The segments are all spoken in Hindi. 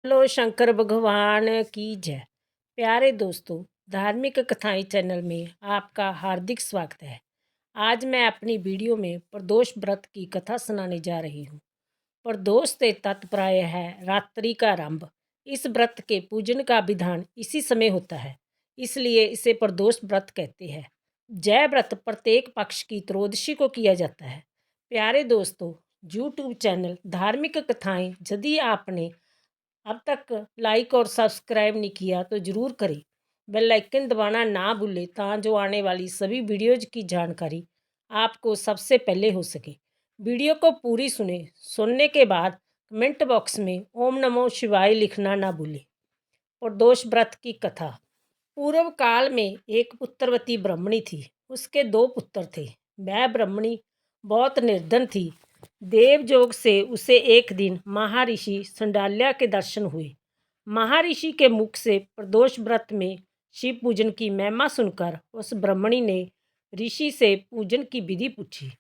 हेलो शंकर भगवान की जय। प्यारे दोस्तों, धार्मिक कथाएं चैनल में आपका हार्दिक स्वागत है। आज मैं अपनी वीडियो में प्रदोष व्रत की कथा सुनाने जा रही हूँ। प्रदोष से तात्पर्य है रात्रि का आरंभ। इस व्रत के पूजन का विधान इसी समय होता है, इसलिए इसे प्रदोष व्रत कहते हैं। जय व्रत प्रत्येक पक्ष की त्रयोदशी को किया जाता है। प्यारे दोस्तों, यूट्यूब चैनल धार्मिक कथाएं यदि आपने अब तक लाइक और सब्सक्राइब नहीं किया तो ज़रूर करें। बेल आइकन दबाना ना भूलें जो आने वाली सभी वीडियोज की जानकारी आपको सबसे पहले हो सके। वीडियो को पूरी सुने। सुनने के बाद कमेंट बॉक्स में ओम नमो शिवाय लिखना ना भूलें। प्रदोष व्रत की कथा। पूर्व काल में एक पुत्रवती ब्राह्मणी थी। उसके दो पुत्र थे। वह ब्राह्मणी बहुत निर्धन थी। देवयोग से उसे एक दिन महर्षि संडाल्या के दर्शन हुए। महर्षि के मुख से प्रदोष व्रत में शिव पूजन की महिमा सुनकर उस ब्राह्मणी ने ऋषि से पूजन की विधि पूछी।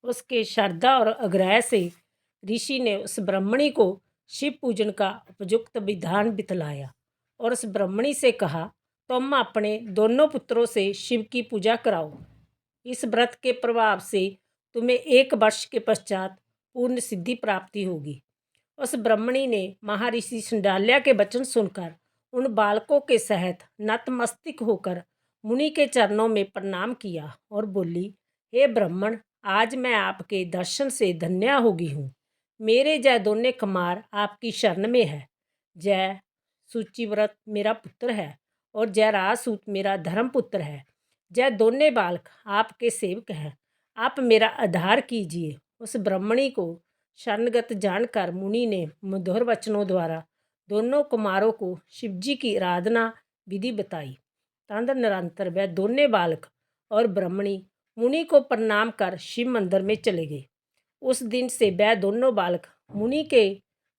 उसके श्रद्धा और आग्रह से ऋषि ने उस ब्राह्मणी को शिव पूजन का उपयुक्त विधान बतलाया और उस ब्राह्मणी से कहा, तुम अपने दोनों पुत्रों से शिव की पूजा कराओ। इस व्रत के प्रभाव से तुम्हें 1 वर्ष के पश्चात पूर्ण सिद्धि प्राप्ति होगी। उस ब्राह्मणी ने महर्षि संडाल्या के वचन सुनकर उन बालकों के सहित नतमस्तक होकर मुनि के चरणों में प्रणाम किया और बोली, हे ब्राह्मण, आज मैं आपके दर्शन से धन्य होगी हूँ। मेरे जय दोनों कुमार आपकी शरण में है। जय सूचिव्रत मेरा पुत्र है और जय राजसूत मेरा धर्मपुत्र है। जय दोनों बालक आपके सेवक हैं। आप मेरा आधार कीजिए। उस ब्राह्मणी को शरणगत जानकर मुनि ने मधुर वचनों द्वारा दोनों कुमारों को शिवजी की आराधना विधि बताई। तद निरंतर वह दोनों बालक और ब्राह्मणी मुनि को प्रणाम कर शिव मंदिर में चले गए। उस दिन से वह दोनों बालक मुनि के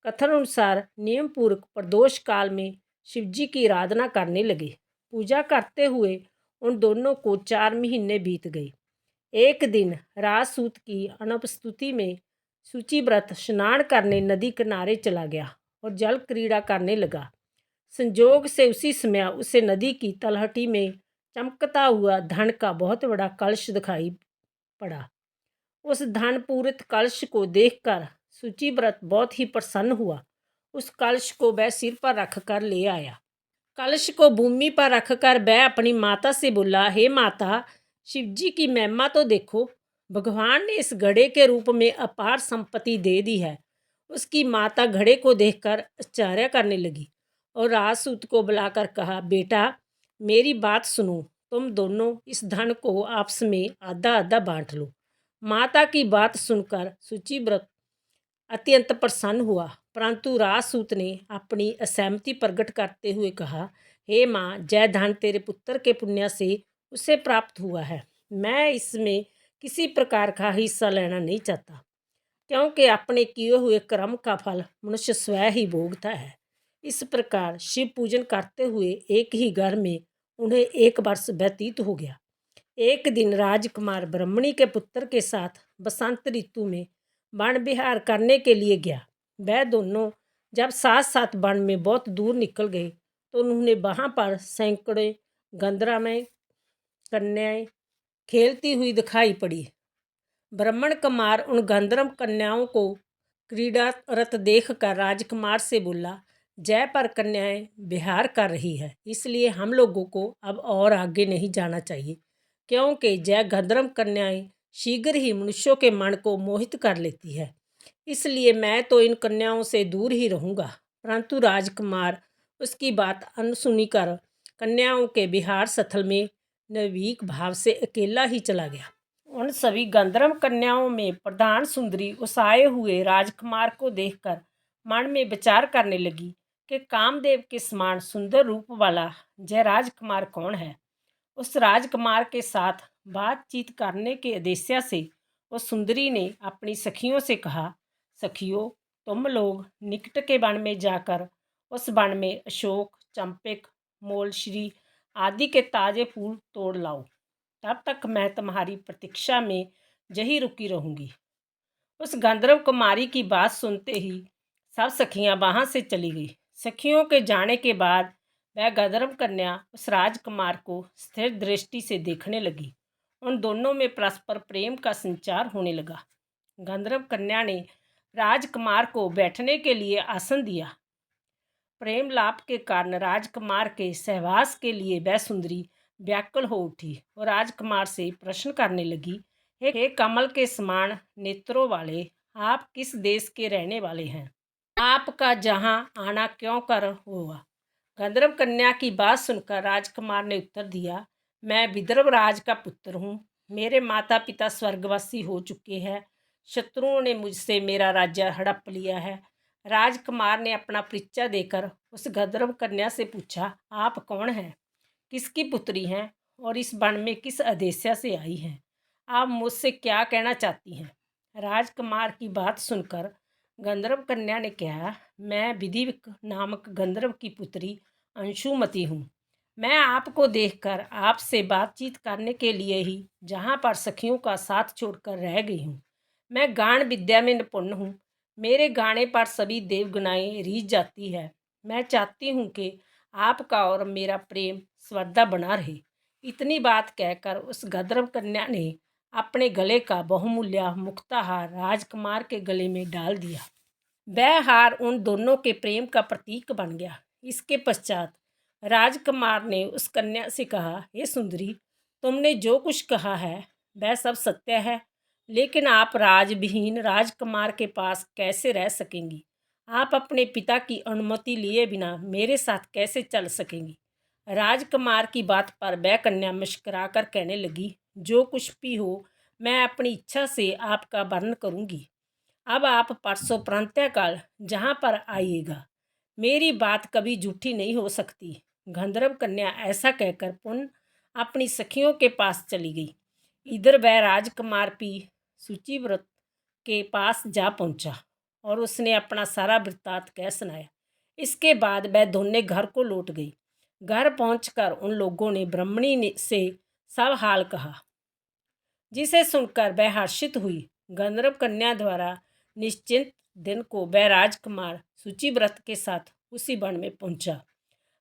कथन अनुसार नियम पूर्वक प्रदोष काल में शिवजी की आराधना करने लगे। पूजा करते हुए उन दोनों को 4 महीने बीत गए। एक दिन राजसूत की अनुपस्थिति में सूचिव्रत स्नान करने नदी किनारे चला गया और जल क्रीड़ा करने लगा। संजोग से उसी समय उसे नदी की तलहटी में चमकता हुआ धन का बहुत बड़ा कलश दिखाई पड़ा। उस धन पूरित कलश को देखकर सूचिव्रत बहुत ही प्रसन्न हुआ। उस कलश को वह सिर पर रखकर ले आया। कलश को भूमि पर रखकर वह अपनी माता से बोला, हे माता, शिवजी की महिमा तो देखो। भगवान ने इस घड़े के रूप में अपार संपत्ति दे दी है। उसकी माता घड़े को देखकर आश्चर्य करने लगी और राजसूत को बुलाकर कहा, बेटा, मेरी बात सुनो। तुम दोनों इस धन को आपस में आधा आधा बांट लो। माता की बात सुनकर सूचिव्रत अत्यंत प्रसन्न हुआ, परंतु राजसूत ने अपनी असहमति प्रकट करते हुए कहा, हे माँ, जय धन तेरे पुत्र के पुण्य से उसे प्राप्त हुआ है। मैं इसमें किसी प्रकार का हिस्सा लेना नहीं चाहता, क्योंकि अपने किए हुए कर्म का फल मनुष्य स्वयं ही भोगता है। इस प्रकार शिव पूजन करते हुए एक ही घर में उन्हें 1 वर्ष व्यतीत हो गया। एक दिन राजकुमार ब्राह्मणी के पुत्र के साथ बसंत ऋतु में वन विहार करने के लिए गया। वह दोनों जब साथ साथ वन में बहुत दूर निकल गए तो उन्होंने वहाँ पर सैकड़ों गंधर्व कन्याएं खेलती हुई दिखाई पड़ी। ब्राह्मण कुमार उन गंधर्व कन्याओं को क्रीड़ारत देखकर राजकुमार से बोला, जय पर कन्याएं विहार कर रही है, इसलिए हम लोगों को अब और आगे नहीं जाना चाहिए, क्योंकि जय गंधर्व कन्याएं शीघ्र ही मनुष्यों के मन को मोहित कर लेती है। इसलिए मैं तो इन कन्याओं से दूर ही रहूँगा। परंतु राजकुमार उसकी बात अनसुनी कर कन्याओं के विहार स्थल में निर्भीक भाव से अकेला ही चला गया। उन सभी गंधर्व कन्याओं में प्रधान सुंदरी उस आए हुए राजकुमार को देखकर मन में विचार करने लगी कि कामदेव के समान सुंदर रूप वाला जय राजकुमार कौन है। उस राजकुमार के साथ बातचीत करने के उद्देश्य से उस सुंदरी ने अपनी सखियों से कहा, सखियों, तुम लोग निकट के वन में जाकर उस वन में अशोक, चंपक, मोलश्री आदि के ताजे फूल तोड़ लाओ। तब तक मैं तुम्हारी प्रतीक्षा में यहीं रुकी रहूंगी। उस गंधर्व कुमारी की बात सुनते ही सब सखियां वहां से चली गई। सखियों के जाने के बाद वह गंधर्व कन्या उस राजकुमार को स्थिर दृष्टि से देखने लगी। उन दोनों में परस्पर प्रेम का संचार होने लगा। गंधर्व कन्या ने राजकुमार को बैठने के लिए आसन दिया। प्रेम लाभ के कारण राजकुमार के सहवास के लिए वह सुंदरी व्याकुल हो उठी और राजकुमार से प्रश्न करने लगी, हे कमल के समान नेत्रों वाले, आप किस देश के रहने वाले हैं? आपका जहां आना क्यों कर हुआ? गंधर्व कन्या की बात सुनकर राजकुमार ने उत्तर दिया, मैं विदर्भ राज का पुत्र हूँ। मेरे माता पिता स्वर्गवासी हो चुके हैं। शत्रुओं ने मुझसे मेरा राज्य हड़प लिया है। राजकुमार ने अपना परिचय देकर उस गंधर्व कन्या से पूछा, आप कौन हैं, किसकी पुत्री हैं और इस वन में किस उद्देश्य से आई हैं? आप मुझसे क्या कहना चाहती हैं? राजकुमार की बात सुनकर गंधर्व कन्या ने कहा, मैं विधिक नामक गंधर्व की पुत्री अंशुमति हूँ। मैं आपको देखकर आपसे बातचीत करने के लिए ही जहाँ पर सखियों का साथ छोड़कर रह गई हूँ। मैं गान विद्या में निपुण हूँ। मेरे गाने पर सभी देवगनाएं रीझ जाती है। मैं चाहती हूँ कि आपका और मेरा प्रेम श्रद्धा बना रहे। इतनी बात कहकर उस गंधर्व कन्या ने अपने गले का बहुमूल्य मुक्ताहार राजकुमार के गले में डाल दिया। वह हार उन दोनों के प्रेम का प्रतीक बन गया। इसके पश्चात राजकुमार ने उस कन्या से कहा, हे सुंदरी, तुमने जो कुछ कहा है वह सब सत्य है, लेकिन आप राजविहीन राजकुमार के पास कैसे रह सकेंगी? आप अपने पिता की अनुमति लिए बिना मेरे साथ कैसे चल सकेंगी? राजकुमार की बात पर वह कन्या मुस्कुराकर कहने लगी, जो कुछ भी हो, मैं अपनी इच्छा से आपका वर्ण करूंगी। अब आप परसों प्रातःकाल जहाँ पर आइएगा। मेरी बात कभी झूठी नहीं हो सकती। गंधर्व कन्या ऐसा कहकर पुनः अपनी सखियों के पास चली गई। इधर वह राजकुमार भी सूचिव्रत के पास जा पहुंचा और उसने अपना सारा वृत्तांत कह सुनाया। इसके बाद वह दोनों घर को लौट गई। घर पहुंचकर उन लोगों ने ब्रह्मणी से सब हाल कहा, जिसे सुनकर वह हर्षित हुई। गंधर्व कन्या द्वारा निश्चित दिन को वह राजकुमार सूचिव्रत के साथ उसी वन में पहुंचा।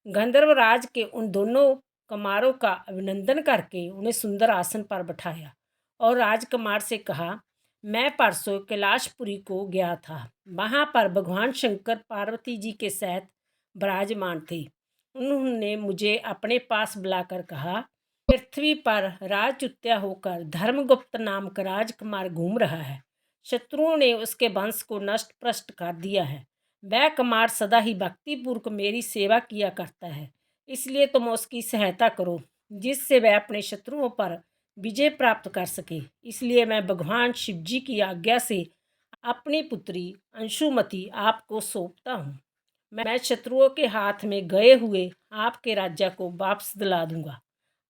गंधर्व राज के उन दोनों कुमारों का अभिनंदन करके उन्हें सुंदर आसन पर बैठाया और राजकुमार से कहा, मैं परसों कैलाशपुरी को गया था। वहाँ पर भगवान शंकर पार्वती जी के साथ विराजमान थे। उन्होंने मुझे अपने पास बुलाकर कहा, पृथ्वी पर राजच्युत होकर धर्मगुप्त नाम का राजकुमार घूम रहा है। शत्रुओं ने उसके वंश को नष्ट भ्रष्ट कर दिया है। वह कुमार सदा ही भक्तिपूर्वक मेरी सेवा किया करता है, इसलिए तुम उसकी सहायता करो, जिससे वह अपने शत्रुओं पर विजय प्राप्त कर सके। इसलिए मैं भगवान शिव जी की आज्ञा से अपनी पुत्री अंशुमति आपको सौंपता हूँ। मैं शत्रुओं के हाथ में गए हुए आपके राज्य को वापस दिला दूंगा।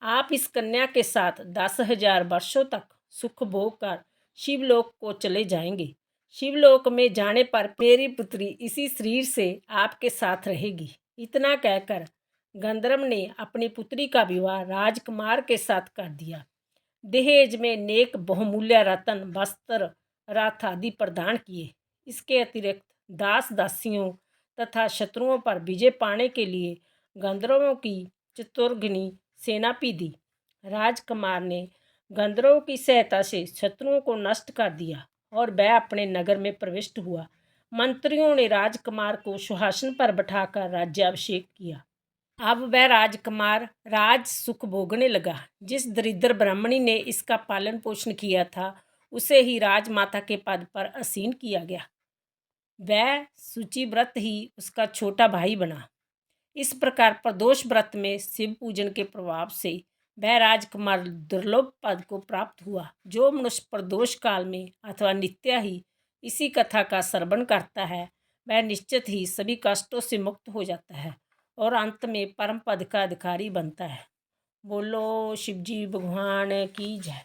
आप इस कन्या के साथ 10,000 वर्षों तक सुख भोग कर शिवलोक को चले जाएंगे। शिवलोक में जाने पर मेरी पुत्री इसी शरीर से आपके साथ रहेगी। इतना कहकर गंधर्व ने अपनी पुत्री का विवाह राजकुमार के साथ कर दिया। दहेज में नेक बहुमूल्य रत्न, वस्त्र, रथ आदि प्रदान किए। इसके अतिरिक्त दास दासियों तथा शत्रुओं पर विजय पाने के लिए गंधर्वों की चतुर्गनी सेना भी दी। राजकुमार ने गंधर्वों की सहायता से शत्रुओं को नष्ट कर दिया और वह अपने नगर में प्रविष्ट हुआ। मंत्रियों ने राजकुमार को सिंहासन पर बैठाकर राज्याभिषेक किया। अब वह राजकुमार राज सुख भोगने लगा। जिस दरिद्र ब्राह्मणी ने इसका पालन पोषण किया था, उसे ही राजमाता के पद पर आसीन किया गया। वह सूचिव्रत ही उसका छोटा भाई बना। इस प्रकार प्रदोष व्रत में शिव पूजन के प्रभाव से वह राजकुमार दुर्लभ पद को प्राप्त हुआ। जो मनुष्य प्रदोष काल में अथवा नित्य ही इसी कथा का श्रवण करता है, वह निश्चित ही सभी कष्टों से मुक्त हो जाता है और अंत में परम पद का अधिकारी बनता है। बोलो शिवजी भगवान की जय।